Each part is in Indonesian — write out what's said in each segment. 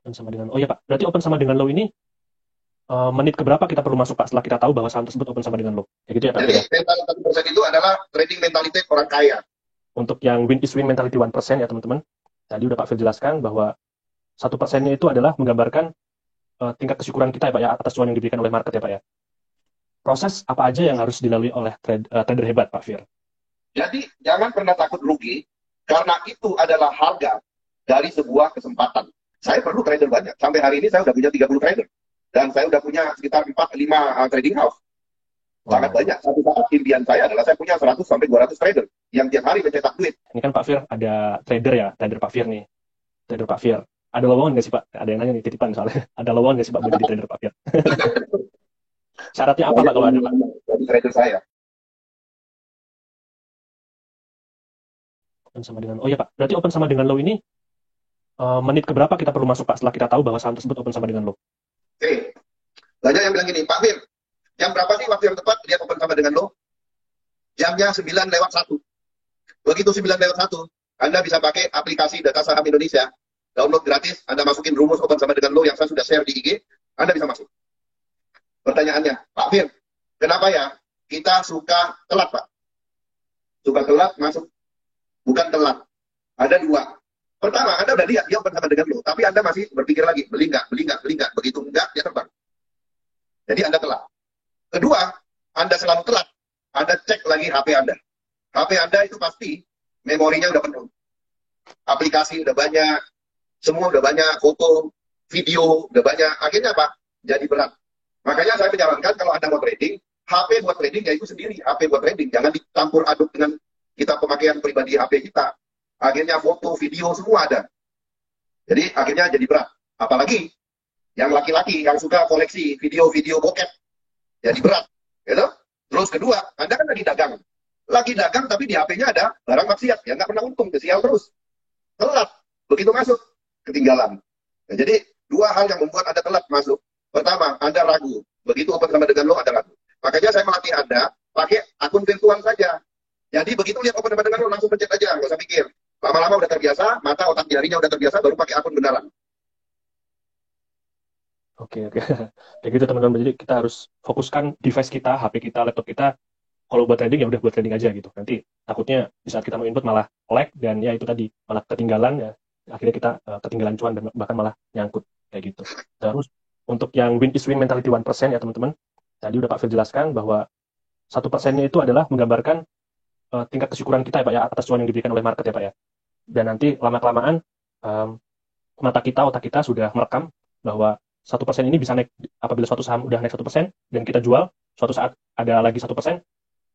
Open sama dengan, oh ya Pak, berarti open sama dengan low ini menit keberapa kita perlu masuk Pak setelah kita tahu bahwa saham tersebut open sama dengan low? Ya gitu ya Pak Jadi Fir ya. mental 1% itu adalah trading mentality orang kaya. Untuk yang win is win mentality 1% ya teman-teman. Tadi udah Pak Fir jelaskan bahwa 1%-nya itu adalah menggambarkan tingkat kesyukuran kita ya Pak ya atas cuan yang diberikan oleh market ya Pak ya. Proses apa aja yang harus dilalui oleh trader hebat Pak Fir? Jadi jangan pernah takut rugi, karena itu adalah harga dari sebuah kesempatan. Saya perlu trader banyak. Sampai hari ini saya sudah punya 30 trader. Dan saya sudah punya sekitar 4-5 trading house. Sangat Wow. banyak. Satu saat impian saya adalah saya punya 100 sampai 200 trader yang tiap hari mencetak duit. Ini kan Pak Fir ada trader ya, trader Pak Fir nih. Trader Pak Fir. Ada lowongan nggak sih Pak? Ada yang nanya nih titipan soalnya. Ada lowongan nggak sih Pak buat jadi trader Pak Fir? Syaratnya apa Pak Banyak kalau yang ada Pak? jadi trader saya. Open sama dengan, oh ya Pak, berarti open sama dengan low ini menit keberapa kita perlu masuk Pak setelah kita tahu bahwa saham tersebut open sama dengan low? Oke, banyak yang bilang gini, Pak Fir, jam berapa sih waktu yang tepat lihat open sama dengan lo? Jamnya 9:01. Begitu 9:01, Anda bisa pakai aplikasi Data Saham Indonesia, download gratis, Anda masukin rumus open sama dengan lo yang saya sudah share di IG, Anda bisa masuk. Pertanyaannya, Pak Fir, kenapa ya kita suka telat Pak? Suka telat masuk, bukan telat. Ada dua. Pertama, Anda udah lihat dia open sama dengan lo, tapi Anda masih berpikir lagi, beli nggak, beli nggak, beli nggak. Begitu enggak, dia terbang. Jadi Anda telat. Kedua, Anda selalu telat. Anda cek lagi HP Anda. HP Anda itu pasti memorinya udah penuh. Aplikasi udah banyak, semua udah banyak, foto, video udah banyak. Akhirnya apa? Jadi berat. Makanya saya menyarankan kalau Anda mau trading, HP buat trading ya itu sendiri. HP buat trading. Jangan dicampur aduk dengan kita pemakaian pribadi HP kita. Akhirnya foto, video semua ada. Jadi akhirnya jadi berat. Apalagi yang laki-laki yang suka koleksi video-video bokep. Jadi berat. Gitu? Terus kedua, Anda kan lagi dagang. Lagi dagang tapi di HP-nya ada barang maksiat. Ya nggak pernah untung, kesial terus. Telat. Begitu masuk, ketinggalan. Nah, jadi dua hal yang membuat Anda telat masuk. Pertama, Anda ragu. Begitu open sama dengan lo, Anda ragu. Makanya saya melatih Anda pakai akun virtual saja. Jadi begitu lihat open sama dengan lo, langsung pencet aja. Nggak usah pikir. Lama-lama udah terbiasa, mata otak jarinya udah terbiasa, baru pakai akun beneran. Oke, oke. Kayak gitu teman-teman. Jadi kita harus fokuskan device kita, HP kita, laptop kita. Kalau buat trading ya udah buat trading aja gitu. Nanti takutnya di saat kita mau input malah lag dan ya itu tadi malah ketinggalan ya. Akhirnya kita ketinggalan cuan dan bahkan malah nyangkut kayak gitu. Terus untuk yang win is win mentality 1% ya teman-teman. Tadi udah Pak Fir jelaskan bahwa 1%-nya itu adalah menggambarkan tingkat kesyukuran kita ya Pak ya atas cuan yang diberikan oleh market ya Pak ya. Dan nanti lama-kelamaan um, mata kita, otak kita sudah merekam bahwa 1% ini bisa naik apabila suatu saham udah naik 1% dan kita jual, suatu saat ada lagi 1%,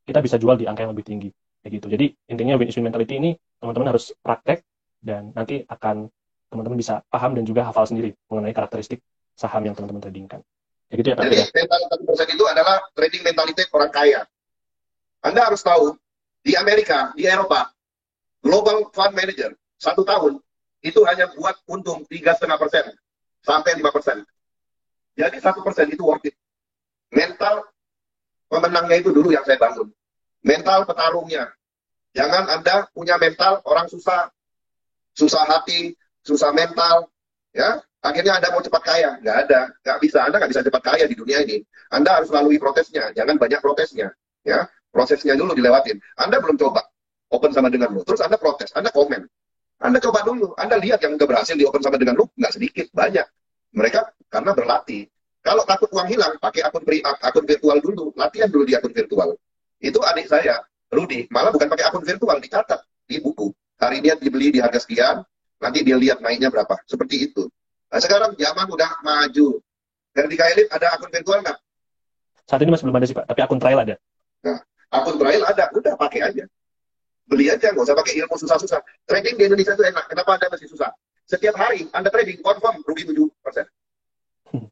kita bisa jual di angka yang lebih tinggi. Kayak gitu. Jadi intinya win is win mentality ini teman-teman harus praktek dan nanti akan teman-teman bisa paham dan juga hafal sendiri mengenai karakteristik saham yang teman-teman tradingkan. Kayak gitu ya Pak Jadi Fir ya. mental 1% itu adalah trading mentality orang kaya. Anda harus tahu, di Amerika, di Eropa, global fund manager 1 tahun itu hanya buat untung 3,5% sampai 5%. Jadi 1% itu worth it. Mental pemenangnya itu dulu yang saya bangun. Mental petarungnya. Jangan Anda punya mental orang susah, susah hati, susah mental, ya. Akhirnya Anda mau cepat kaya, nggak ada, nggak bisa. Anda nggak bisa cepat kaya di dunia ini. Anda harus lalui prosesnya, jangan banyak protesnya, ya. Prosesnya dulu dilewatin. Anda belum coba open sama dengan lo, terus Anda protes, Anda komen. Anda coba dulu, Anda lihat yang udah berhasil di open sama dengan lo, nggak sedikit, banyak. Mereka karena berlatih. Kalau takut uang hilang, pakai akun virtual dulu, latihan dulu di akun virtual. Itu adik saya, Rudy, malah bukan pakai akun virtual, dicatat di buku. Hari ini dibeli di harga sekian, nanti dia lihat naiknya berapa. Seperti itu. Nah, sekarang zaman udah maju. Dan di Kailin ada akun virtual nggak? Saat ini masih belum ada sih Pak, tapi akun trial ada. Nah, akun trial ada, udah pakai aja. Beli aja, nggak usah pakai ilmu susah-susah. Trading di Indonesia itu enak, kenapa Anda masih susah? Setiap hari Anda trading, confirm rugi 7%. Hmm?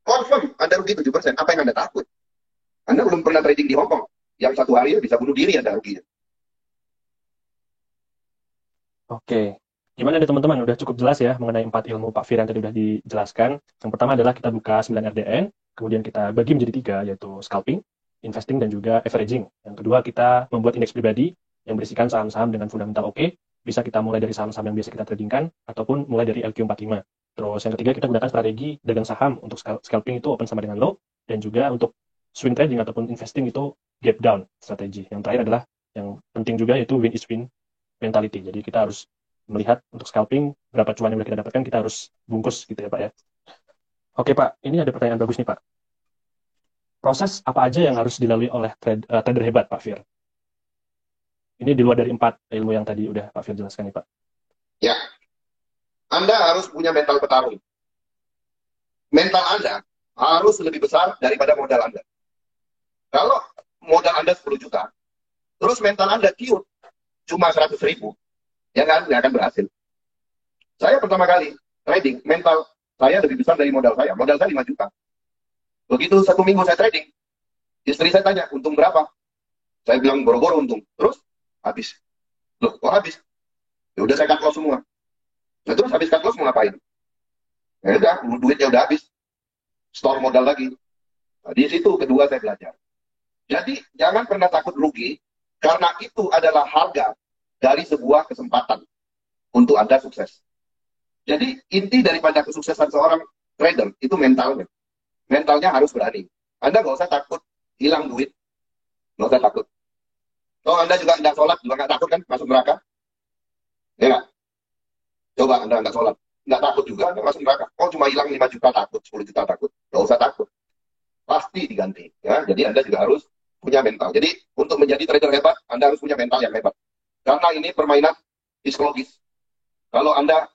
Confirm Anda rugi 7%. Apa yang Anda takut? Anda belum pernah trading di Hong Kong. Yang satu hari bisa bunuh diri Anda ruginya. Oke. Gimana nih teman-teman? Udah cukup jelas ya mengenai 4 ilmu Pak Fir yang tadi udah dijelaskan. Yang pertama adalah kita buka 9 RDN, kemudian kita bagi menjadi 3, yaitu scalping, investing, dan juga averaging. Yang kedua, kita membuat indeks pribadi yang berisikan saham-saham dengan fundamental oke. Bisa kita mulai dari saham-saham yang biasa kita tradingkan, ataupun mulai dari LQ45. Terus yang ketiga kita gunakan strategi dagang saham untuk scalping itu open sama dengan low, dan juga untuk swing trading ataupun investing itu gap down strategi. Yang terakhir adalah yang penting juga yaitu win is win mentality. Jadi kita harus melihat untuk scalping berapa cuan yang udah kita dapatkan, kita harus bungkus gitu ya Pak ya. Oke Pak, ini ada pertanyaan bagus nih Pak. Proses apa aja yang harus dilalui oleh trader hebat Pak Fir? Ini di luar dari 4 ilmu yang tadi udah Pak Fir jelaskan nih Pak. Ya, Anda harus punya mental petarung. Mental Anda harus lebih besar daripada modal Anda. Kalau modal Anda 10 juta, terus mental Anda cute, cuma 100.000, ya kan, nggak akan berhasil. Saya pertama kali trading, mental saya lebih besar dari modal saya. Modal saya 5 juta. Begitu 1 minggu saya trading, istri saya tanya, untung berapa? Saya bilang, boro-boro untung. Terus, habis. Loh, kok habis? Ya udah saya cut loss semua. Nah, terus habis cut loss mau ngapain? Ya udah, duitnya udah habis. Store modal lagi. Nah, di situ kedua saya belajar. Jadi, jangan pernah takut rugi, karena itu adalah harga dari sebuah kesempatan untuk Anda sukses. Jadi, inti daripada kesuksesan seorang trader, itu mentalnya. Mentalnya harus berani. Anda nggak usah takut hilang duit. Nggak usah takut. Kalau Anda juga nggak sholat, juga nggak takut kan masuk neraka? Ya nggak? Coba Anda nggak sholat. Nggak takut juga, Anda masuk neraka. Oh, cuma hilang 5 juta takut, 10 juta takut. Nggak usah takut. Pasti diganti. Ya? Jadi Anda juga harus punya mental. Jadi untuk menjadi trader hebat, Anda harus punya mental yang hebat. Karena ini permainan psikologis. Kalau Anda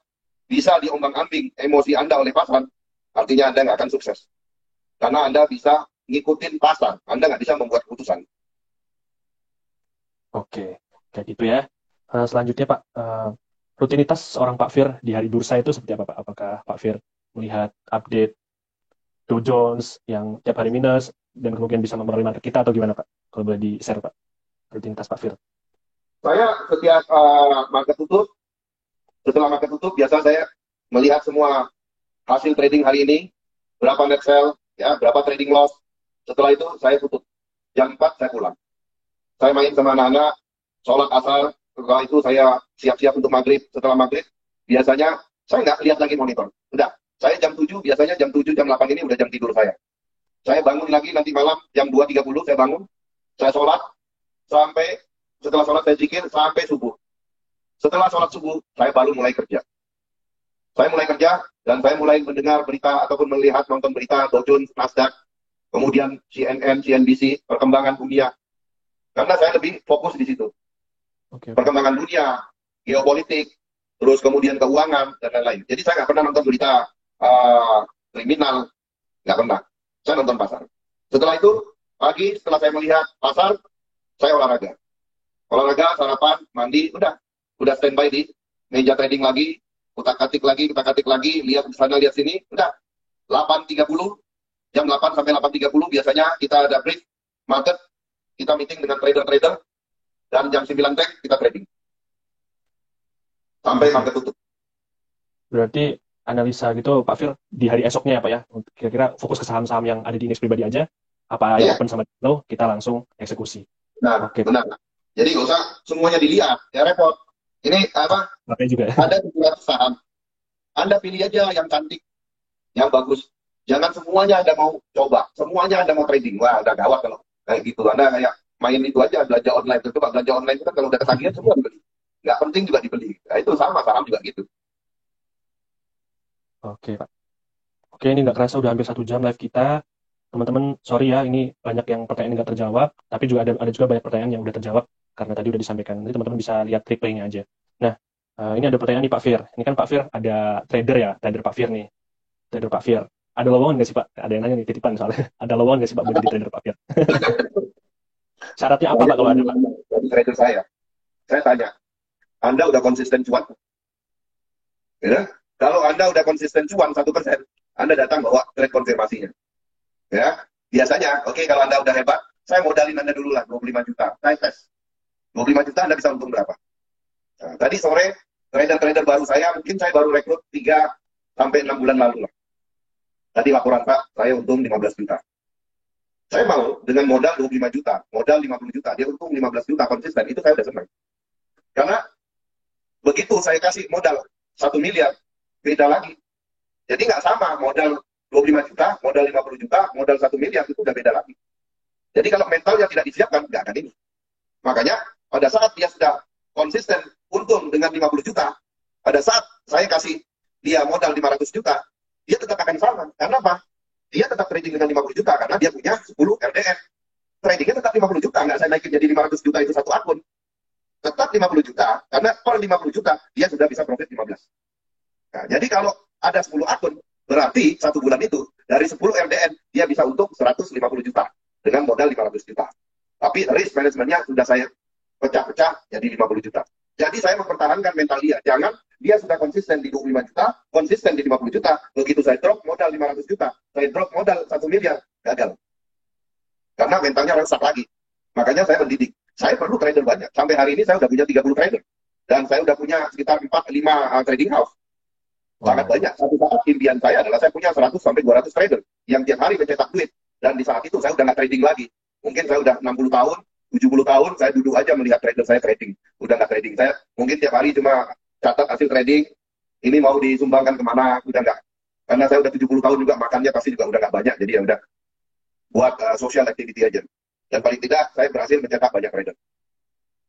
bisa diombang-ambing emosi Anda oleh pasar, artinya Anda nggak akan sukses. Karena Anda bisa ngikutin pasar, Anda nggak bisa membuat keputusan. Oke, kayak gitu ya. Selanjutnya Pak, rutinitas seorang Pak Fir di hari bursa itu seperti apa Pak? Apakah Pak Fir melihat update Dow Jones yang tiap hari minus dan kemudian bisa mempengaruhi market kita atau gimana Pak? Kalau boleh di-share Pak, rutinitas Pak Fir. Saya setiap market tutup, setelah market tutup, biasa saya melihat semua hasil trading hari ini, berapa net sell, ya, berapa trading loss. Setelah itu saya tutup. Jam 4 saya pulang. Saya main sama anak-anak, sholat asar, setelah itu saya siap-siap untuk maghrib. Setelah maghrib, biasanya saya nggak lihat lagi monitor. Udah, saya jam 7, biasanya jam 7, jam 8 ini udah jam tidur saya. Saya bangun lagi nanti malam, jam 2.30 saya bangun, saya sholat, sampai setelah sholat saya zikir, sampai subuh. Setelah sholat subuh, saya baru mulai kerja. Saya mulai kerja, dan saya mulai mendengar berita, ataupun melihat, nonton berita, Dow Jones, Nasdaq, kemudian CNN, CNBC, perkembangan dunia. Karena saya lebih fokus di situ. Oke. Perkembangan dunia, geopolitik, terus kemudian keuangan, dan lain-lain. Jadi saya nggak pernah nonton berita kriminal, nggak pernah. Saya nonton pasar. Setelah itu, pagi setelah saya melihat pasar, saya olahraga. Olahraga, sarapan, mandi, udah standby di meja trading lagi, kutak-katik lagi, lihat di sana, lihat sini, udah. 8.30, jam 8 sampai 8.30 biasanya kita ada brief market, kita meeting dengan trader-trader, dan jam 9 tag kita trading. Sampai market tutup. Berarti analisa gitu Pak Fir di hari esoknya ya Pak ya, kira-kira fokus ke saham-saham yang ada di indeks pribadi aja, apa yang Ya, open sama low, kita langsung eksekusi. benar, Oke, benar. Jadi nggak usah semuanya dilihat, ya repot. Ini apa? Pak juga. Ada 700 saham. Anda pilih aja yang cantik, yang bagus. Jangan semuanya Anda mau coba, semuanya Anda mau trading. Wah, udah gawat kalau kayak gitu. Anda kayak main itu aja, belanja online. Coba belanja online itu kan kalau udah ketagihan semua dibeli. Nggak penting juga dibeli. Nah, itu sama, saham juga gitu. Oke Pak. Oke, ini nggak kerasa udah hampir 1 jam live kita. Teman-teman, sorry ya, ini banyak yang pertanyaan nggak terjawab, tapi juga ada juga banyak pertanyaan yang udah terjawab karena tadi udah disampaikan. Nanti teman-teman bisa lihat replaynya aja. Nah, ini ada pertanyaan nih Pak Fir. Ini kan Pak Fir ada trader ya, trader Pak Fir nih. Trader Pak Fir. Ada lowongan nggak sih Pak? Ada yang nanya nih, titipan soalnya. Ada lowongan nggak sih Pak buat jadi trader Pak Fir? Syaratnya apa Pak kalau ada Pak? Jadi trader saya tanya, Anda udah konsisten cuan? Ya? Kalau Anda udah konsisten cuan 1%, Anda datang bawa trade konfirmasinya. Ya, biasanya, oke, kalau Anda udah hebat, saya modalin Anda dulu lah 25 juta. Saya tes. 25 juta Anda bisa untung berapa? Nah, tadi sore trader-trader baru saya, mungkin saya baru rekrut 3 sampai 6 bulan lalu lah. Tadi laporan Pak, saya untung 15 juta. Saya mau dengan modal 25 juta, modal 50 juta, dia untung 15 juta konsisten, itu saya udah senang. Karena begitu saya kasih modal 1 miliar, beda lagi. Jadi nggak sama, modal 25 juta, modal 50 juta, modal 1 miliar, itu udah beda lagi. Jadi kalau mentalnya tidak disiapkan, nggak akan ini. Makanya pada saat dia sudah konsisten untung dengan 50 juta, pada saat saya kasih dia modal 500 juta, dia tetap akan sama. Karena apa? Dia tetap trading dengan 50 juta, karena dia punya 10 RDN. Tradingnya tetap 50 juta, nggak saya naikin jadi 500 juta itu satu akun. Tetap 50 juta, karena per 50 juta, dia sudah bisa profit 15. Nah, jadi kalau ada 10 akun, berarti satu bulan itu, dari 10 RDN, dia bisa untung 150 juta dengan modal 500 juta. Tapi risk manajemennya sudah saya pecah-pecah jadi 50 juta. Jadi saya mempertahankan mental dia. Jangan dia sudah konsisten di 25 juta, konsisten di 50 juta, begitu saya drop modal 500 juta, saya drop modal 1 miliar, gagal. Karena mentalnya rusak lagi. Makanya saya mendidik. Saya perlu trader banyak. Sampai hari ini saya sudah punya 30 trader. Dan saya sudah punya sekitar 4-5 trading house. Sangat banyak. Satu saat impian saya adalah saya punya 100-200 trader yang tiap hari mencetak duit. Dan di saat itu saya udah nggak trading lagi. Mungkin saya udah 60 tahun, 70 tahun, saya duduk aja melihat trader saya trading. Udah nggak trading. Saya mungkin tiap hari cuma catat hasil trading, ini mau disumbangkan kemana, udah nggak. Karena saya udah 70 tahun juga, makannya pasti juga udah nggak banyak. Jadi ya udah, buat social activity aja. Dan paling tidak, saya berhasil mencetak banyak trader.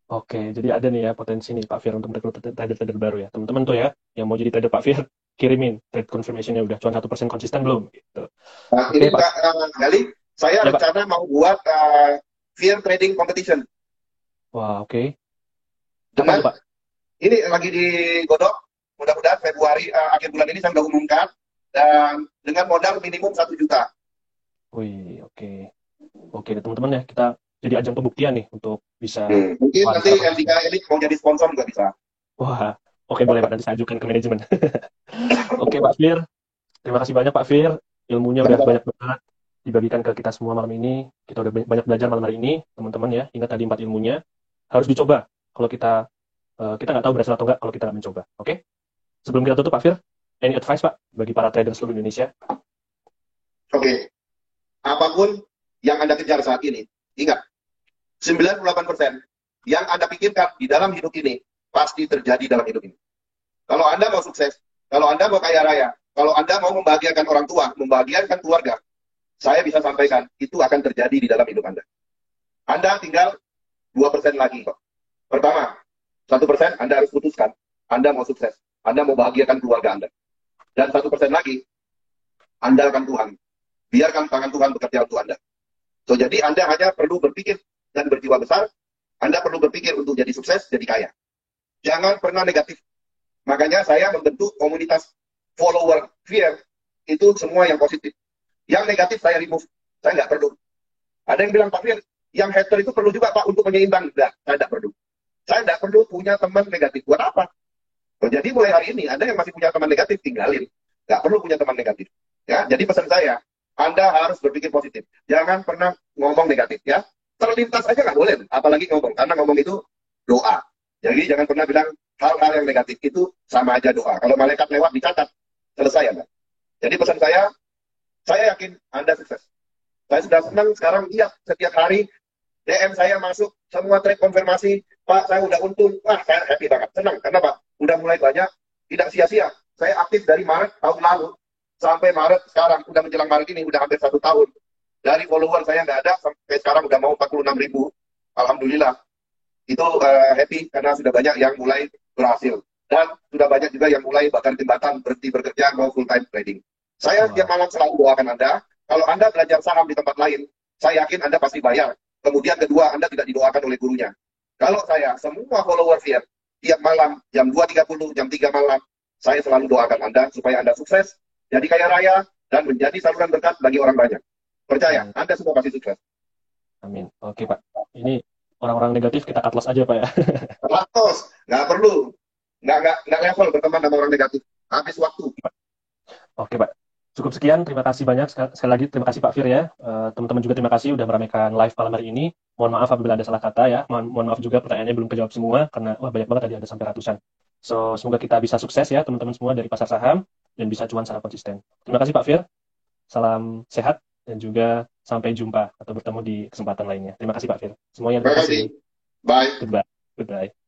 Oke, jadi ada nih ya potensi nih Pak Fir untuk merekrut trader-trader baru ya. Teman-teman tuh ya, yang mau jadi trader Pak Fir, kirimin trade confirmation-nya udah cuan 1% konsisten belum? Gitu. Nah, Oke ini Pak. Gali, saya Ya Pak. rencana mau buat fear trading competition. Wah, oke. Kapan Dengan tuh Pak? ini lagi digodok, mudah-mudahan Februari akhir bulan ini saya sudah umumkan, dan dengan modal minimum 1 juta. Wih, oke. Oke, teman-teman ya, kita jadi ajang pembuktian nih untuk bisa Mungkin cuan nanti secara L3 konsisten. Elite mau jadi sponsor juga bisa. Wah, oke boleh Pak, nanti saya ajukan ke manajemen. Oke Pak Fir, terima kasih banyak Pak Fir. Ilmunya udah Sama-sama. banyak banget dibagikan ke kita semua malam ini. Kita udah banyak belajar malam hari ini, teman-teman ya. Ingat tadi 4 ilmunya. Harus dicoba. Kalau kita nggak tahu berhasil atau nggak kalau kita nggak mencoba. Oke? Sebelum kita tutup Pak Fir, any advice Pak bagi para trader seluruh Indonesia? Oke, apapun yang Anda kejar saat ini, ingat, 98% yang Anda pikirkan di dalam hidup ini pasti terjadi dalam hidup ini. Kalau Anda mau sukses, kalau Anda mau kaya raya, kalau Anda mau membahagiakan orang tua, membahagiakan keluarga, saya bisa sampaikan itu akan terjadi di dalam hidup Anda. Anda tinggal 2% lagi kok. Pertama, 1% Anda harus putuskan. Anda mau sukses. Anda mau bahagiakan keluarga Anda. Dan 1% lagi, andalkan Tuhan. Biarkan tangan Tuhan bekerja untuk Anda. So, jadi Anda hanya perlu berpikir dan berjiwa besar. Anda perlu berpikir untuk jadi sukses, jadi kaya. Jangan pernah negatif. Makanya saya membentuk komunitas follower fear itu semua yang positif. Yang negatif saya remove. Saya nggak perlu. Ada yang bilang, Pak Fir, yang hater itu perlu juga Pak untuk penyeimbang. Enggak, saya nggak perlu. Saya nggak perlu punya teman negatif. Buat apa? So, jadi mulai hari ini, Anda yang masih punya teman negatif, tinggalin. Nggak perlu punya teman negatif. Ya, jadi pesan saya, Anda harus berpikir positif. Jangan pernah ngomong negatif. Ya, terlintas aja nggak boleh. Apalagi ngomong. Karena ngomong itu doa. Jadi jangan pernah bilang hal-hal yang negatif. Itu sama aja doa. Kalau malaikat lewat, dicatat. Selesai Anda. Jadi pesan saya yakin Anda sukses. Saya sudah senang sekarang lihat setiap hari DM saya masuk, semua trade konfirmasi, Pak saya udah untung, wah saya happy banget, senang. Karena Pak, udah mulai banyak, tidak sia-sia. Saya aktif dari Maret tahun lalu, sampai Maret sekarang, udah menjelang Maret ini, udah hampir 1 tahun. Dari follower saya nggak ada, sampai sekarang udah mau 46.000. Alhamdulillah. Itu happy, karena sudah banyak yang mulai berhasil. Dan sudah banyak juga yang mulai bakar jembatan, berhenti bekerja, mau full time trading. Saya Wah, setiap malam selalu doakan Anda, kalau Anda belajar saham di tempat lain, saya yakin Anda pasti bayar. Kemudian kedua, Anda tidak didoakan oleh gurunya. Kalau saya, semua follower Fiat, tiap malam, jam 2.30, jam 3 malam, saya selalu doakan Anda supaya Anda sukses, jadi kaya raya, dan menjadi saluran berkat bagi orang banyak. Percaya, amin. Anda semua pasti sukses. Amin. Oke Pak. Ini orang-orang negatif kita cut loss aja Pak ya. Ratos, nggak perlu. Nggak level berteman sama orang negatif. Habis waktu. Oke Pak. Cukup sekian, terima kasih banyak. Sekali lagi terima kasih Pak Fir ya. Teman-teman juga terima kasih udah meramaikan live malam hari ini. Mohon maaf apabila ada salah kata ya. Mohon maaf juga pertanyaannya belum kejawab semua karena wah banyak banget tadi ada sampai ratusan. So, semoga kita bisa sukses ya teman-teman semua dari pasar saham dan bisa cuan secara konsisten. Terima kasih Pak Fir. Salam sehat dan juga sampai jumpa atau bertemu di kesempatan lainnya. Terima kasih Pak Fir. Semuanya terima Terima kasih. kasih. Bye. Goodbye. Goodbye.